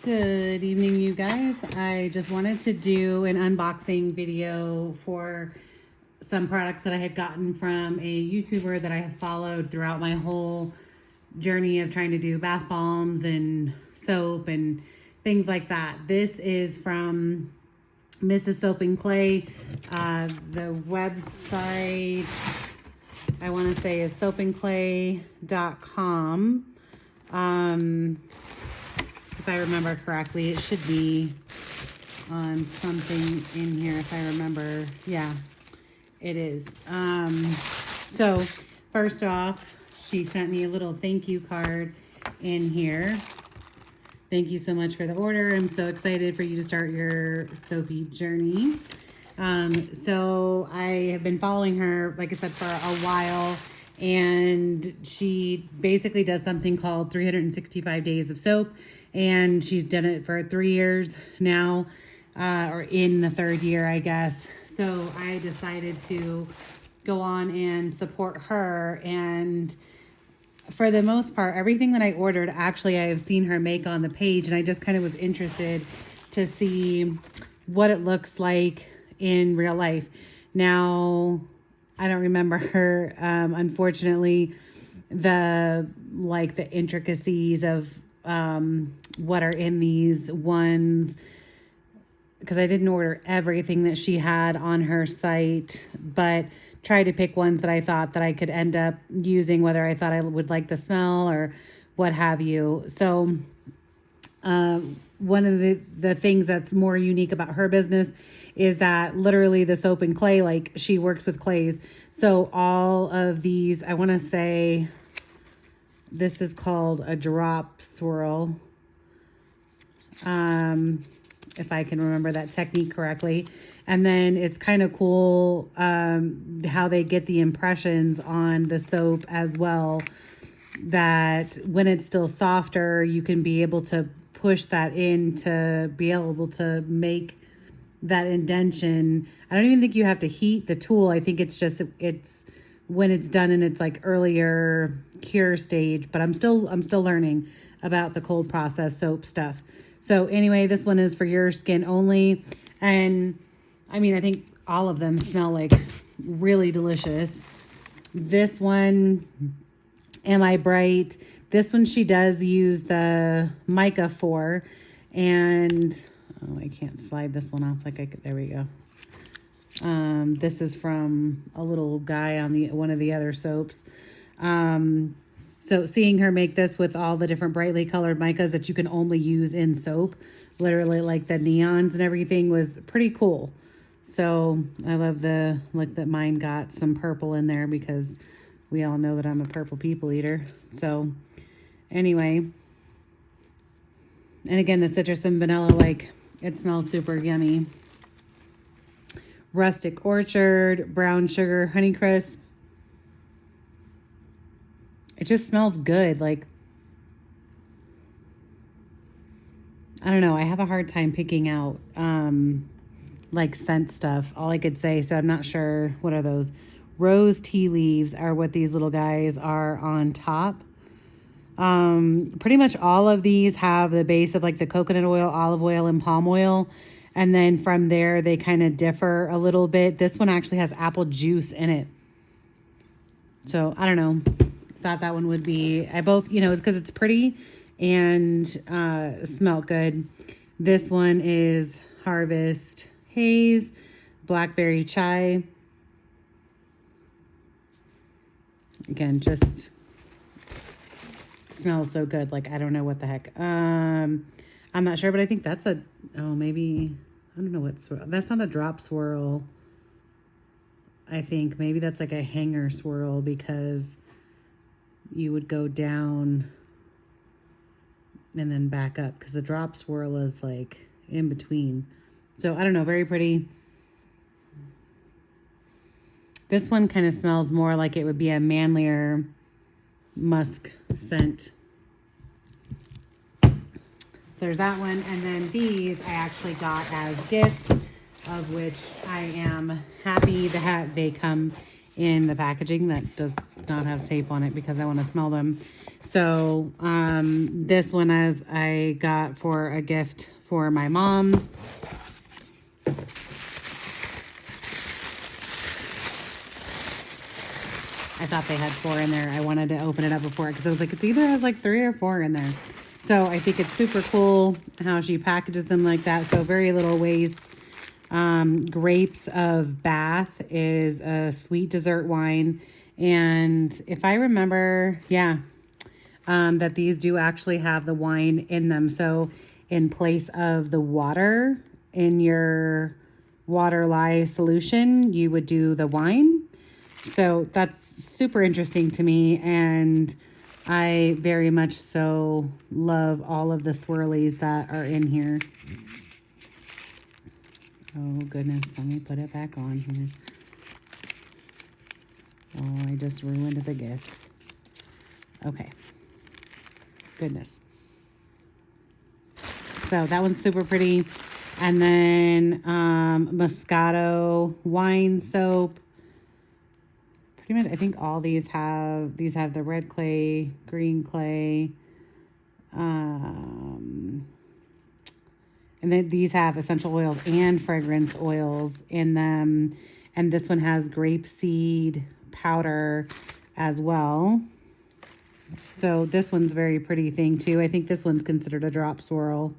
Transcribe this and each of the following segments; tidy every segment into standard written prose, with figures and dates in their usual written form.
Good evening, you guys. I just wanted to do an unboxing video for some products that I had gotten from a YouTuber that I have followed throughout my whole journey of trying to do bath bombs and soap and things like that. This is from Mrs. Soap and Clay. The website, I want to say, is soapandclay.com. If I remember correctly, it should be on something in here if I remember. Yeah, it is. So first off, she sent me a little thank you card in here. Thank you so much for the order. I'm so excited for you to start your soapy journey. So I have been following her, like I said, for a while, and she basically does something called 365 days of soap, and she's done it for 3 years now, or in the third year, I guess. So I decided to go on and support her, and for the most part, everything that I ordered, actually, I have seen her make on the page, and I just kind of was interested to see what it looks like in real life. Now, I don't remember her, unfortunately, the intricacies of what are in these ones, because I didn't order everything that she had on her site, but tried to pick ones that I thought that I could end up using, whether I thought I would like the smell or what have you. So one of the things that's more unique about her business is that literally the soap and clay, like she works with clays. So all of these, I want to say this is called a drop swirl. If I can remember that technique correctly. And then it's kind of cool how they get the impressions on the soap as well, that when it's still softer, you can be able to push that in to be able to make that indentation. I don't even think you have to heat the tool. I think it's just, it's when it's done in its like earlier cure stage, but I'm still learning about the cold process soap stuff. So anyway, this one is for your skin only. And I mean, I think all of them smell like really delicious. This one, Am I Bright? This one she does use the mica for. And, oh, I can't slide this one off like I could. There we go. This is from a little guy on one of the other soaps. So seeing her make this with all the different brightly colored micas that you can only use in soap, literally like the neons and everything, was pretty cool. So I love that mine got some purple in there because we all know that I'm a purple people eater. So anyway, and again, the citrus and vanilla, like it smells super yummy. Rustic Orchard, Brown Sugar, Honeycrisp. It just smells good. Like, I don't know. I have a hard time picking out, like scent stuff. All I could say, so I'm not sure. What are those? Rose tea leaves are what these little guys are on top. Pretty much all of these have the base of like the coconut oil, olive oil, and palm oil. And then from there, they kind of differ a little bit. This one actually has apple juice in it. So I don't know. Thought that one would be, it's because it's pretty and smell good. This one is Harvest Haze, Blackberry Chai. Again, just smells so good. Like, I don't know what the heck. I'm not sure, but I think that's maybe, I don't know what swirl. That's not a drop swirl. I think maybe that's like a hanger swirl, because you would go down and then back up, because the drop swirl is like in between. So I don't know, very pretty. This one kind of smells more like it would be a manlier musk scent. There's that one. And then these I actually got as gifts, of which I am happy that they come in the packaging that does not have tape on it because I want to smell them. So this one I got for a gift for my mom. I thought they had 4 in there. I wanted to open it up before because I was like, it either has like 3 or 4 in there. So I think it's super cool how she packages them like that. So very little waste. Grapes of Bath is a sweet dessert wine. And if I remember, that these do actually have the wine in them. So in place of the water in your water lye solution, you would do the wine. So that's super interesting to me, and I very much so love all of the swirlies that are in here. Oh goodness, let me put it back on here. Oh, I just ruined the gift. Okay. Goodness. So that one's super pretty. And then Moscato wine soap. Pretty much, I think all these have the red clay, green clay, and then these have essential oils and fragrance oils in them. And this one has grapeseed powder as well. So this one's very pretty thing too. I think this one's considered a drop swirl.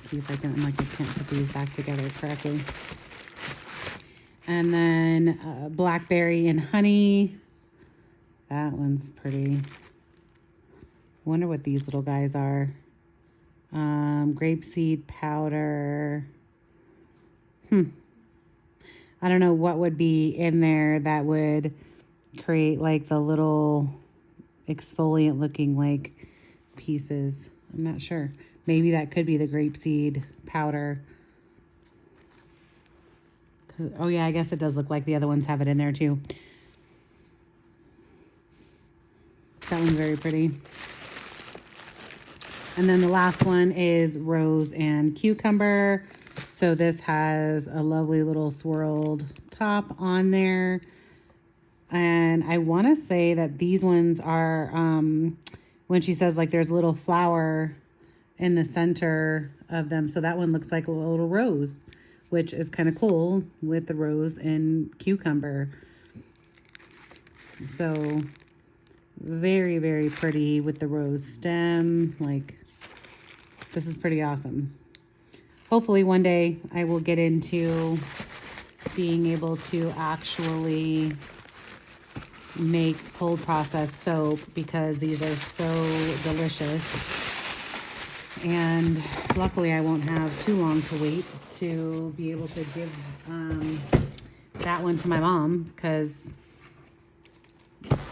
See if I can, I can't put these back together correctly. And then blackberry and honey. That one's pretty. Wonder what these little guys are. Grapeseed powder. I don't know what would be in there that would create like the little exfoliant looking like pieces. I'm not sure. Maybe that could be the grapeseed powder. Oh yeah, I guess it does look like the other ones have it in there too. That one's very pretty. And then the last one is rose and cucumber. So this has a lovely little swirled top on there. And I want to say that these ones are, when she says like there's a little flower in the center of them. So that one looks like a little rose, which is kind of cool with the rose and cucumber. So very, very pretty with the rose stem. Like, this is pretty awesome. Hopefully one day I will get into being able to actually make cold processed soap because these are so delicious. And luckily I won't have too long to wait to be able to give that one to my mom, because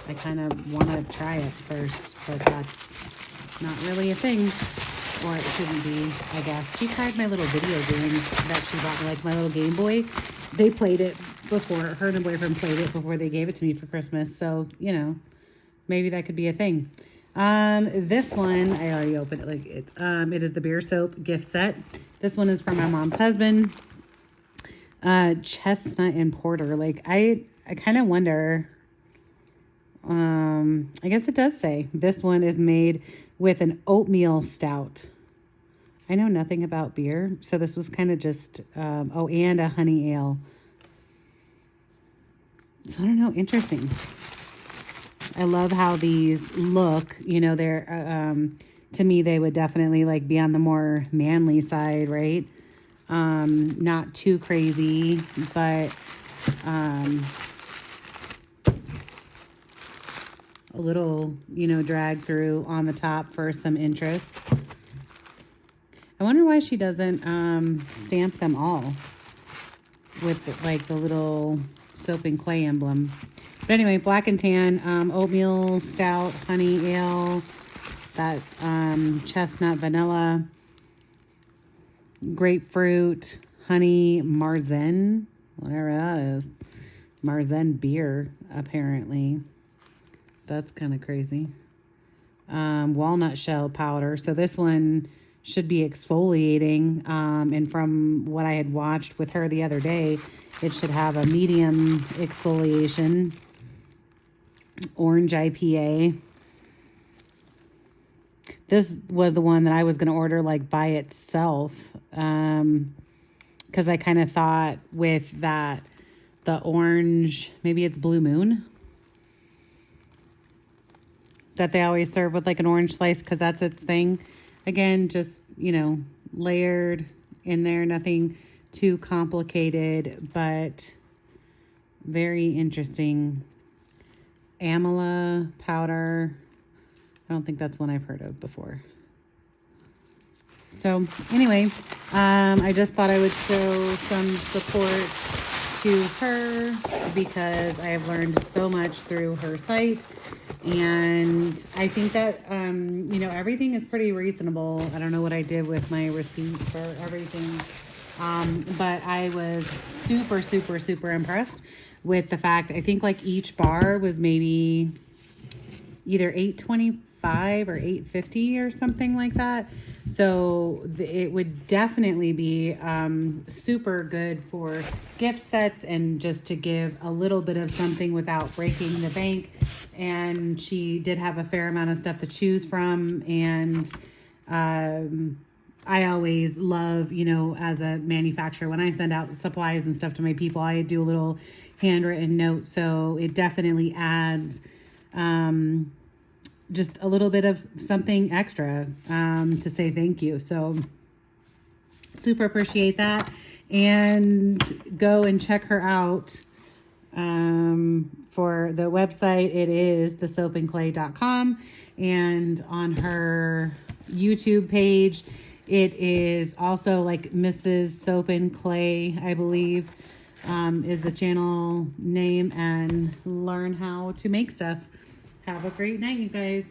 I kind of want to try it first, but that's not really a thing, or it shouldn't be, I guess. She tried my little video game that she bought me, like my little Game Boy. They played it before, her and her boyfriend played it before they gave it to me for Christmas. So, you know, maybe that could be a thing. This one, I already opened it. Like it is the beer soap gift set. This one is from my mom's husband. Chestnut and porter. Like I kind of wonder, I guess it does say this one is made with an oatmeal stout. I know nothing about beer, so this was kind of just, oh, and a honey ale. So I don't know, interesting. I love how these look, you know, they're, to me, they would definitely like be on the more manly side, right? Not too crazy, but, a little, you know, drag through on the top for some interest. I wonder why she doesn't, stamp them all with like the little soap and clay emblem. But anyway, black and tan, oatmeal stout, honey ale, that chestnut vanilla, grapefruit, honey Marzen, whatever that is. Marzen beer, apparently. That's kind of crazy. Walnut shell powder. So this one should be exfoliating. And from what I had watched with her the other day, it should have a medium exfoliation. Orange IPA. This was the one that I was going to order like by itself. Because I kind of thought with that, the orange, maybe it's Blue Moon, that they always serve with like an orange slice because that's its thing. Again, just, you know, layered in there, nothing too complicated, but very interesting. Amla powder. I don't think that's one I've heard of before. So anyway, I just thought I would show some support to her because I have learned so much through her site. And I think that, you know, everything is pretty reasonable. I don't know what I did with my receipts or everything. But I was super, super, super impressed with the fact, I think like each bar was maybe either $8.25 or $8.50 or something like that. So it would definitely be super good for gift sets and just to give a little bit of something without breaking the bank. And she did have a fair amount of stuff to choose from. And I always love, you know, as a manufacturer, when I send out supplies and stuff to my people, I do a little handwritten note. So it definitely adds just a little bit of something extra to say thank you. So super appreciate that. And go and check her out. For the website, it is thesoapandclay.com. And on her YouTube page, it is also like Mrs. Soap and Clay, I believe, is the channel name, and learn how to make stuff. Have a great night, you guys.